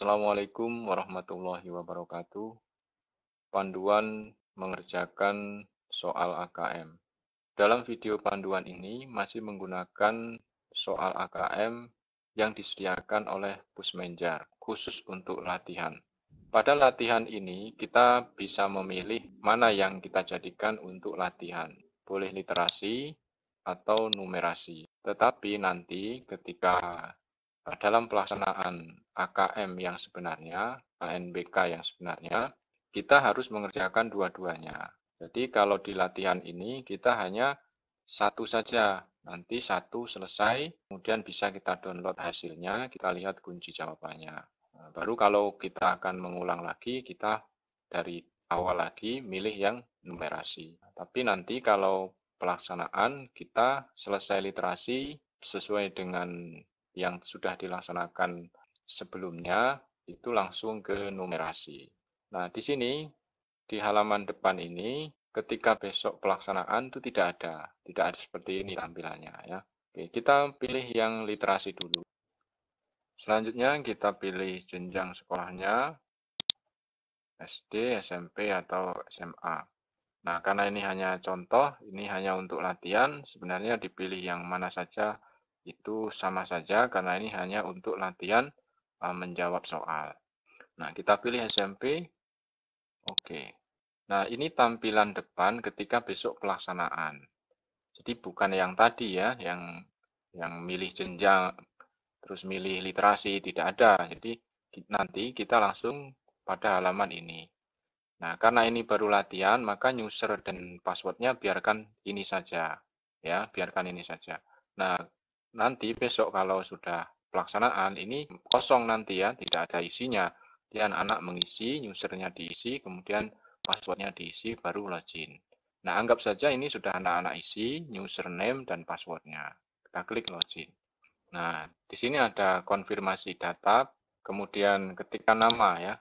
Assalamualaikum warahmatullahi wabarakatuh. Panduan mengerjakan soal AKM. Dalam video panduan ini masih menggunakan soal AKM yang disediakan oleh Pusmenjar, khusus untuk latihan. Pada latihan ini, kita bisa memilih mana yang kita jadikan untuk latihan. Boleh literasi atau numerasi. Tetapi nanti ketika dalam pelaksanaan AKM yang sebenarnya, ANBK yang sebenarnya, kita harus mengerjakan dua-duanya. Jadi kalau di latihan ini kita hanya satu saja, nanti satu selesai, kemudian bisa kita download hasilnya, kita lihat kunci jawabannya. Nah, baru kalau kita akan mengulang lagi, kita dari awal lagi milih yang numerasi. Tapi nanti kalau pelaksanaan kita selesai literasi sesuai dengan yang sudah dilaksanakan sebelumnya, itu langsung ke numerasi. Nah, di sini, di halaman depan ini, ketika besok pelaksanaan itu tidak ada seperti ini tampilannya ya. Oke, kita pilih yang literasi dulu. Selanjutnya kita pilih jenjang sekolahnya, SD, SMP, atau SMA. Nah, karena ini hanya contoh, ini hanya untuk latihan, sebenarnya dipilih yang mana saja itu sama saja karena ini hanya untuk latihan menjawab soal. Nah, kita pilih SMP. Oke. Nah, ini tampilan depan ketika besok pelaksanaan. Jadi bukan yang tadi ya, yang milih jenjang terus milih literasi, tidak ada. Jadi nanti kita langsung pada halaman ini. Nah, karena ini baru latihan, maka user dan passwordnya biarkan ini saja. Ya, biarkan ini saja. Nah, nanti besok kalau sudah pelaksanaan, ini kosong nanti ya, tidak ada isinya. Dia anak-anak mengisi, usernya diisi, kemudian passwordnya diisi, baru login. Nah, anggap saja ini sudah anak-anak isi, username dan passwordnya. Kita klik login. Nah, di sini ada konfirmasi data, kemudian ketikkan nama ya.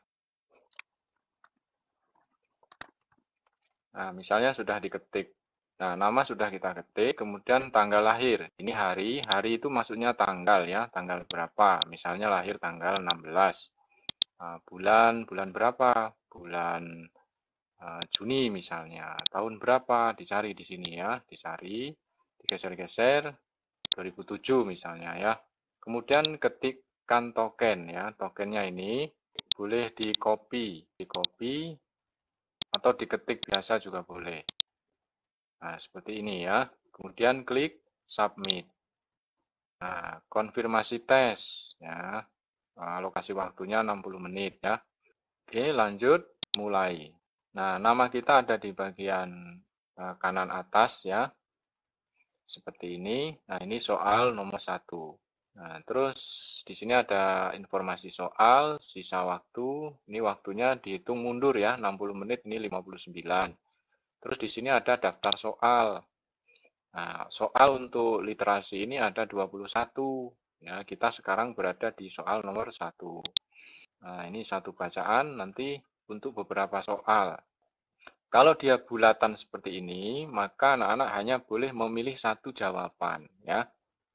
Nah, misalnya sudah diketik. Nah, nama sudah kita ketik, kemudian tanggal lahir. Ini hari itu maksudnya tanggal ya, tanggal berapa. Misalnya lahir tanggal 16. Nah, bulan berapa? Bulan Juni misalnya. Tahun berapa? Dicari di sini ya, dicari, digeser-geser, 2007 misalnya ya. Kemudian ketikkan token ya, tokennya ini boleh di copy atau diketik biasa juga boleh. Nah, seperti ini ya. Kemudian klik submit. Nah, konfirmasi tes ya. Alokasi waktunya 60 menit ya. Oke, lanjut mulai. Nah, nama kita ada di bagian kanan atas ya. Seperti ini. Nah, ini soal nomor 1. Nah, terus di sini ada informasi soal, sisa waktu. Ini waktunya dihitung mundur ya, 60 menit ini 59. Terus di sini ada daftar soal. Nah, soal untuk literasi ini ada 21. Ya, kita sekarang berada di soal nomor 1. Nah, ini satu bacaan nanti untuk beberapa soal. Kalau dia bulatan seperti ini, maka anak-anak hanya boleh memilih satu jawaban, ya.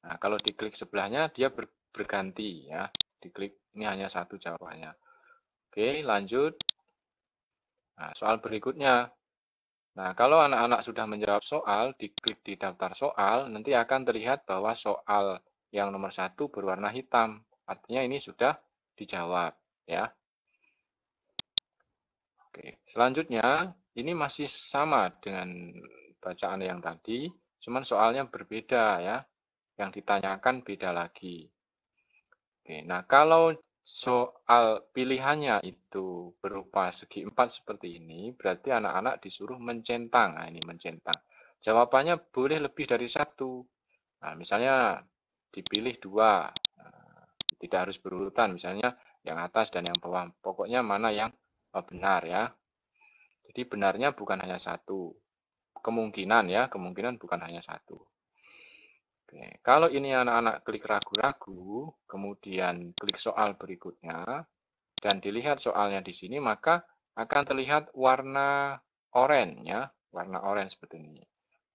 Nah, kalau diklik sebelahnya dia berganti, ya. Diklik ini hanya satu jawabannya. Oke, lanjut. Nah, soal berikutnya. Nah, kalau anak-anak sudah menjawab soal, diklik di daftar soal, nanti akan terlihat bahwa soal yang nomor 1 berwarna hitam. Artinya ini sudah dijawab, ya. Oke, selanjutnya ini masih sama dengan bacaan yang tadi, cuman soalnya berbeda ya. Yang ditanyakan beda lagi. Oke, nah kalau soal pilihannya itu berupa segi 4 seperti ini, berarti anak-anak disuruh mencentang. Nah, ini mencentang. Jawabannya boleh lebih dari satu. Nah, misalnya dipilih 2. Nah, tidak harus berurutan, misalnya yang atas dan yang bawah. Pokoknya mana yang benar ya. Jadi benarnya bukan hanya satu. Kemungkinan ya, kemungkinan bukan hanya satu. Oke, kalau ini anak-anak klik ragu-ragu, kemudian klik soal berikutnya, dan dilihat soalnya di sini, maka akan terlihat warna oranye ya, warna oranye seperti ini.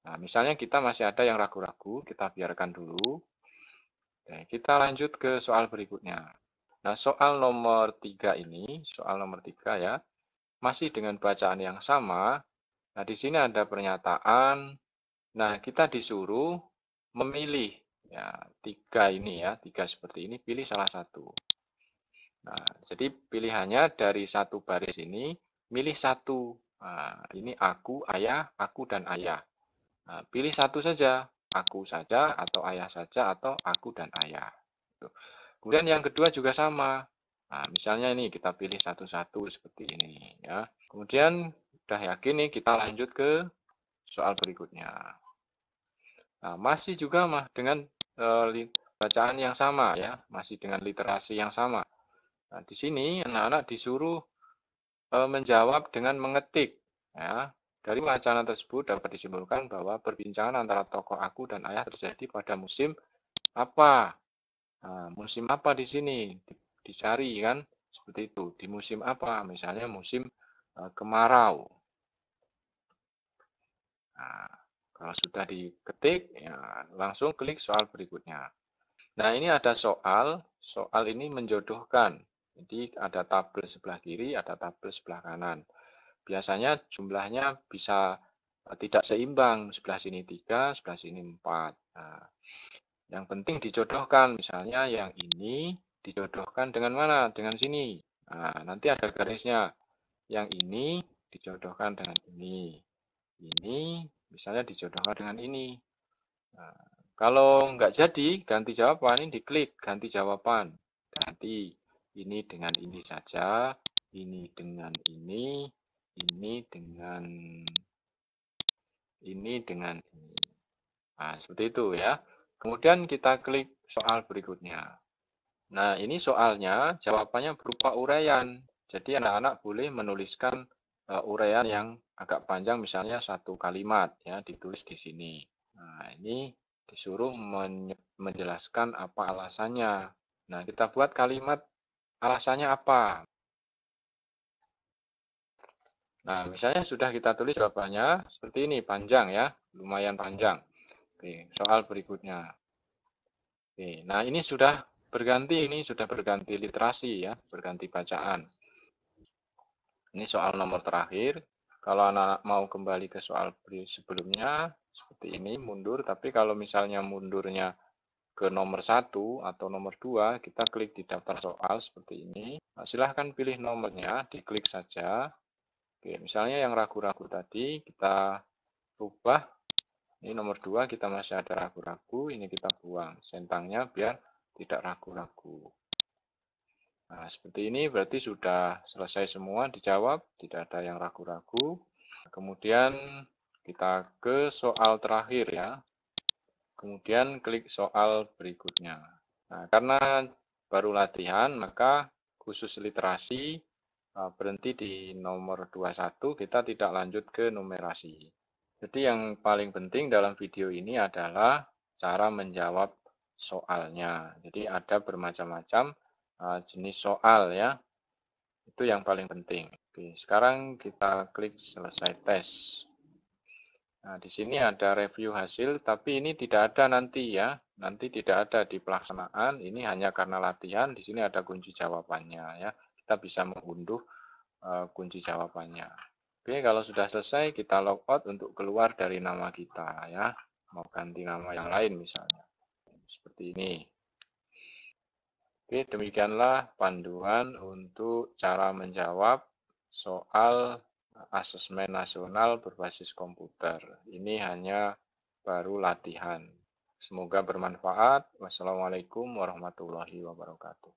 Nah, misalnya kita masih ada yang ragu-ragu, kita biarkan dulu. Oke, kita lanjut ke soal berikutnya. Nah, soal nomor 3 ini, soal nomor 3 ya, masih dengan bacaan yang sama. Nah, di sini ada pernyataan. Nah, kita disuruh memilih ya, 3 ini ya, 3 seperti ini, pilih salah satu. Nah, jadi pilihannya dari satu baris ini, milih satu. Nah, ini aku, ayah, aku, dan ayah. Nah, pilih satu saja, aku saja, atau ayah saja, atau aku dan ayah. Kemudian yang kedua juga sama. Nah, misalnya ini kita pilih satu-satu seperti ini ya. Kemudian udah yakin nih kita lanjut ke soal berikutnya. Nah, masih juga dengan bacaan yang sama ya, masih dengan literasi yang sama. Nah, di sini anak-anak disuruh menjawab dengan mengetik ya. Dari wacana tersebut dapat disimpulkan bahwa perbincangan antara tokoh aku dan ayah terjadi pada musim apa? Nah, musim apa di sini? Dicari kan? Seperti itu. Di musim apa? Misalnya musim kemarau. Nah, kalau sudah diketik, ya langsung klik soal berikutnya. Nah, ini ada soal ini menjodohkan. Jadi ada tabel sebelah kiri, ada tabel sebelah kanan. Biasanya jumlahnya bisa tidak seimbang, sebelah sini 3, sebelah sini 4. Nah, yang penting dijodohkan, misalnya yang ini dijodohkan dengan mana? Dengan sini. Nah, nanti ada garisnya. Yang ini dijodohkan dengan ini. Ini misalnya dijodohkan dengan ini. Nah, kalau nggak jadi, ganti jawaban, ini diklik ganti jawaban. Ganti ini dengan ini saja, ini dengan ini dengan ini. Nah, seperti itu ya. Kemudian kita klik soal berikutnya. Nah, ini soalnya jawabannya berupa uraian. Jadi anak-anak boleh menuliskan uraian yang agak panjang, misalnya satu kalimat ya, ditulis di sini. Nah, ini disuruh menjelaskan apa alasannya. Nah, kita buat kalimat alasannya apa. Nah, misalnya sudah kita tulis jawabannya seperti ini, panjang ya, lumayan panjang. Oke, soal berikutnya. Oke, nah ini sudah berganti literasi ya, berganti bacaan. Ini soal nomor terakhir. Kalau anak-anak mau kembali ke soal sebelumnya, seperti ini, mundur. Tapi kalau misalnya mundurnya ke nomor 1 atau nomor 2, kita klik di daftar soal seperti ini. Nah, silahkan pilih nomornya, diklik saja. Oke, misalnya yang ragu-ragu tadi, kita rubah. Ini nomor 2, kita masih ada ragu-ragu, ini kita buang. Centangnya biar tidak ragu-ragu. Nah, seperti ini berarti sudah selesai semua dijawab, tidak ada yang ragu-ragu. Kemudian kita ke soal terakhir ya. Kemudian klik soal berikutnya. Nah, karena baru latihan, maka khusus literasi berhenti di nomor 21, kita tidak lanjut ke numerasi. Jadi yang paling penting dalam video ini adalah cara menjawab soalnya. Jadi ada bermacam-macam jenis soal ya. Itu yang paling penting. Oke, sekarang kita klik selesai tes. Nah, di sini ada review hasil, tapi ini tidak ada nanti ya. Nanti tidak ada di pelaksanaan. Ini hanya karena latihan. Di sini ada kunci jawabannya ya. Kita bisa mengunduh kunci jawabannya. Oke, kalau sudah selesai kita logout untuk keluar dari nama kita ya. Mau ganti nama yang lain misalnya. Seperti ini. Oke, demikianlah panduan untuk cara menjawab soal asesmen nasional berbasis komputer. Ini hanya baru latihan. Semoga bermanfaat. Wassalamualaikum warahmatullahi wabarakatuh.